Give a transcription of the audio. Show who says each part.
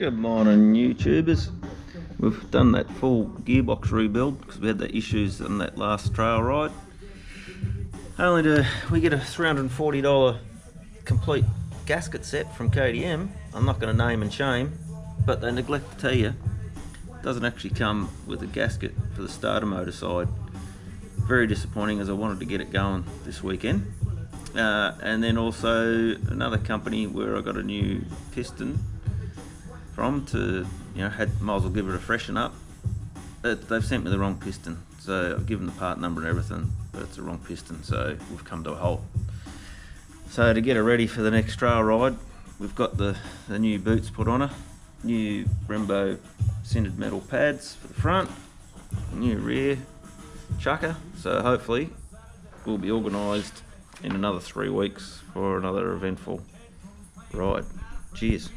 Speaker 1: Good morning, YouTubers. We've done that full gearbox rebuild because we had the issues on that last trail ride. We get a $340 complete gasket set from KTM. I'm not going to name and shame, but they neglect to tell you it doesn't actually come with a gasket for the starter motor side. Very disappointing, as I wanted to get it going this weekend. And then also another company where I got a new piston from to, might as well give it a freshen up. They've sent me the wrong piston, so I've given the part number and everything, but it's the wrong piston, so we've come to a halt. So to get her ready for the next trail ride, we've got the new boots put on her, new Brembo sintered metal pads for the front, new rear chucker, so hopefully we'll be organised in another 3 weeks for another eventful ride. Cheers.